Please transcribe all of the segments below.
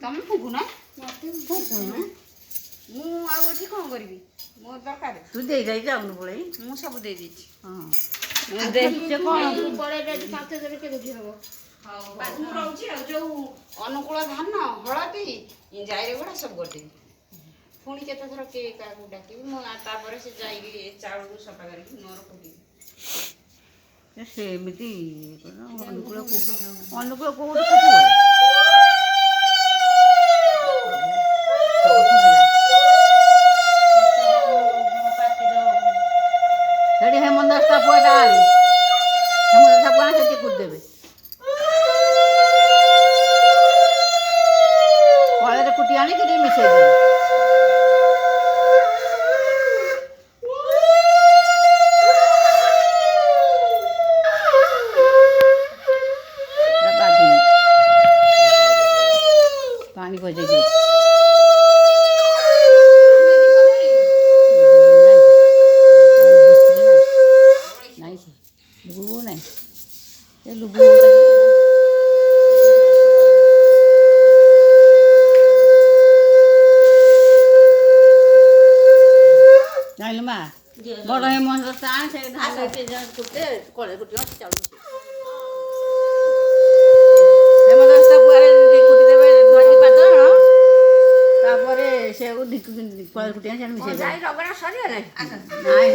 ତମେ ଫୁଙ୍କୁନା ଫୁଙ୍କୁନା ମୁଁ ଆଉ ଏଠି କ'ଣ କରିବି ମୋ ଦରକାର ତୁ ଦେଇ ଯାଉନୁ ପଳେଇ ମୁଁ ସବୁ ଦେଇ ଦେଇଛି ହଁ ରହୁଛି ଆଉ ଯୋଉ ଅନୁକୂଳ ଧାନ ହଳଦୀ ଜାଇରେ ଗୁଡ଼ା ସବୁ କରିଦେବି ପୁଣି କେତେଥର କିଏ କାହାକୁ ଡାକିବି ମୁଁ ତାପରେ ସେ ଯାଇକି ଚାଉଳକୁ ସଫା କରିକି ମୋର କୁଟିବି ସେମିତି ଅନୁକୂଳ କୋଉଠି ସେଠି ହେମନ୍ତ ସାପୁଆଟା ଆଣି ହେମନ୍ତ ସାପୁଆ ସେଠି କୁଟିଦେବେ କଳରେ କୁଟି ଆଣିକି ମିଶେଇଦେବେ ପାଣି ବଜେଇ ଦେଉଛି ଲୁବୁ ନାହିଁ ଏ ଲୁବୁ ଜାଣିଲୁ ମା ବଡ଼ ହେମନ୍ତ ଆଣେ ସେ ଧାନ କୁଟେ କଳେ କୁଟିବ ଚାଉଳ ହେମନ୍ତ ପୁଆରେ କୁଟିଦେବେ ଧରିକି ପାତଳ ତାପରେ ସେ କଳେ କୁଟି ଆଣି ମିଶେଇ ଯାଇ ରଗଡ଼ା ସରିଗଲା ନାଇଁ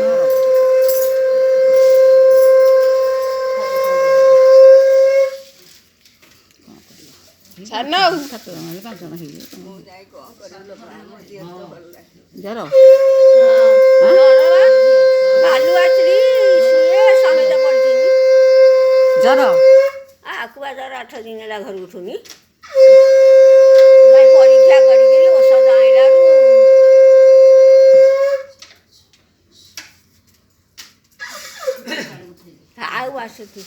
ଜର ଜର ଆକୁଆ ଜର 8 ଦିନ ହେଲା ଘରକୁ ଉଠୁନି ପରୀକ୍ଷା କରିକିରି ଔଷଧ ଆଣିଲାରୁ ଆଉ ଆସୁଛି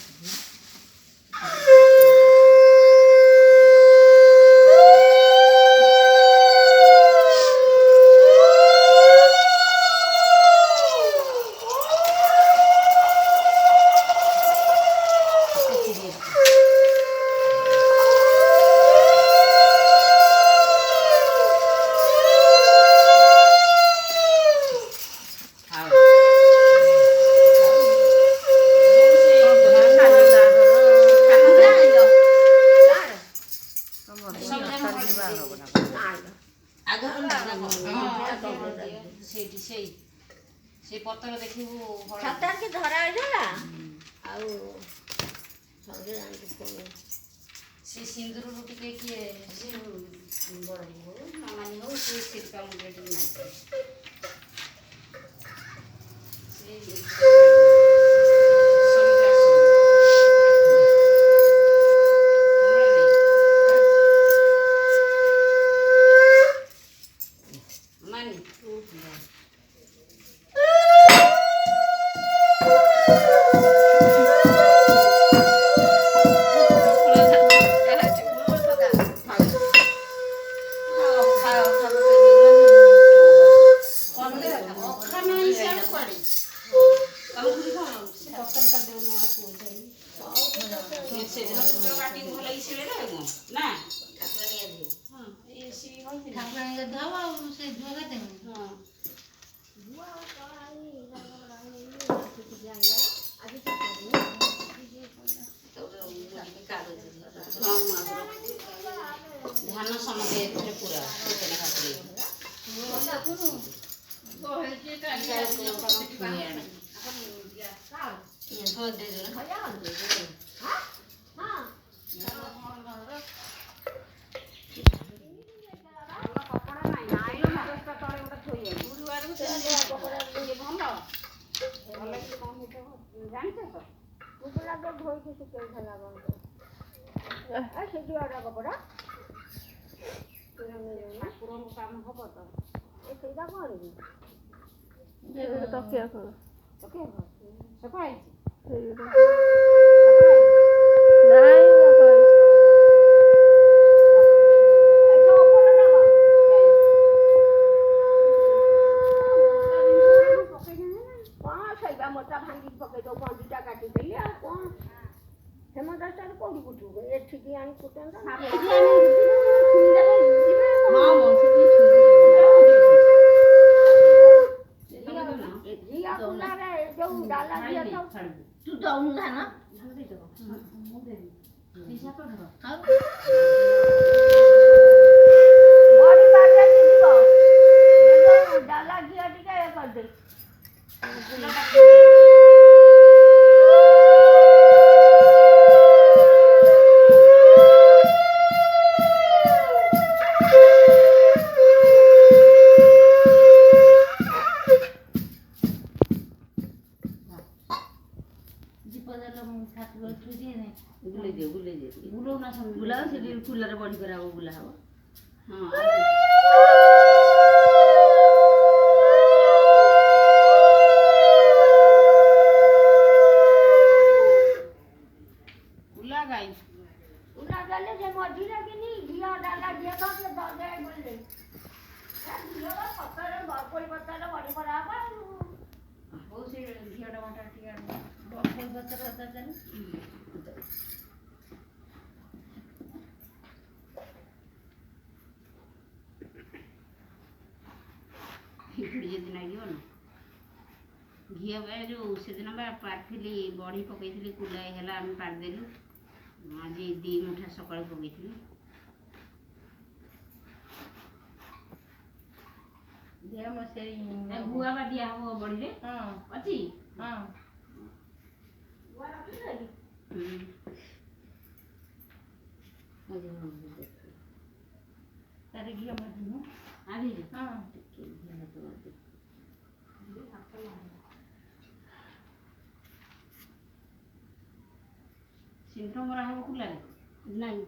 ସେ ପତ୍ର ଦେଖିବୁ ଛାତକି ଧରା ହେଇଗଲା ଆଉ ସେ ସିନ୍ଦୁରରୁ ଟିକେ କିଏ ସେ ବଡ଼ ହଉ ମାମାନି ହଉ ସେ ଶିଳ୍ପା ମୁଣ୍ଡରେ ଟିକେ ନାଚେ ଧାନ ସମତେ ଏଥିରେ ପୁରା ମୋଟା ଭାଙ୍ଗି ପକେଇ ଦଉ 2ଟା କାଟିଦେଲି ଆଉ କ'ଣ ହେମଦାସଟାରେ କୋଉଠି କୁଟିବୁ ଏଠିକି ଆଣି କୁଟନ୍ତା ନା ଏଠି ଆମେ ଛୁଇଁଦେଲେ ଯିବେ ହଁ ମ ଝିଅ କୁଲାରେ ଯୋଉ ଡାଲା ଝିଅ ସବୁ ତୁ ଦଉନୁ ଧାନ ବଡ଼ି ବାରିକି ଯିବ ଏ ଯୋଉ ଡାଲା ଝିଅ ଟିକେ ଇଏ କରିଦେ ବୁଲାও ସେଠି କୁଲାରେ ବଢି କରାହବ ବୁଲା ହବ କୁଲା ଗାଈ କୁଲା ଦେଲେ ସେ ମଝିରେ କିନି ଝିଅ ଡାଲା ଝିଅ ସବୁ ଦେ ବୋଲେ ଝିଅ ପତରେ ବରକୋଳି ପତରେ ବଡ଼ି କରାହବ ହଉ ସେ ଝିଅଟା ମଟା ଟିକେ ବରକୋଳି ପତ୍ର ଦେଲେ ପିମ୍ପୁଡ଼ି ଯଦି ଲାଗିବ ନା ଘିଅ ଯେଉଁ ସେଦିନ ବା ପାରିଥିଲି ବଢ଼ି ପକେଇଥିଲି କୁଲାଏ ହେଲା ଆମେ ପାରିଦେଲୁ ଆଜି 2 ମୁଠା ସକାଳୁ ପକେଇଥିଲି ଗୁଆ ବା ଦିଆ ହବ ବଢ଼ିରେ ଅଛି ତାର ଘିଅ ମାରିଦେବୁ ସିନ୍ଧ ମରା ହବ କୁଲାରେ ନାଇଁ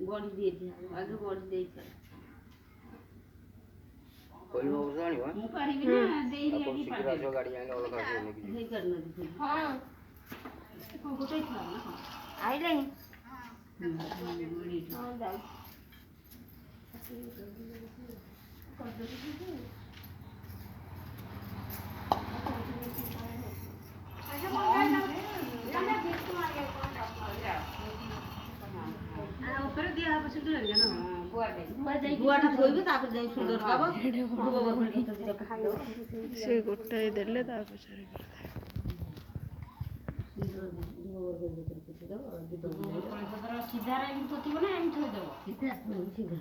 ବଢି ଦେଇଛି ଆଗେ ବଢି ଦେଇଛି ମୁଁ ପାରିବି ନା ଦେଇ ଗାଡ଼ି ହେଇପାରିନଥିଲି ଗୋଟେ ଥିଲା ନା ଆଇଲେ ଉପରେ ଦିଆ ହବ ସେଠି ନା ଗୁଆଟା ଥୋଇବି ତାପରେ ଯାଇ ସୁନ୍ଦର ହବ ସେ ଗୋଟାଏ ଦେଲେ ତା ପଛରେ ସିଧାରେ ଏମିତି ପୋତିବ ନା ଏମିତି ଥୋଇଦେବ ସିଧା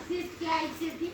ସିଏ ଠିଆ ହେଇଛି ସେଠି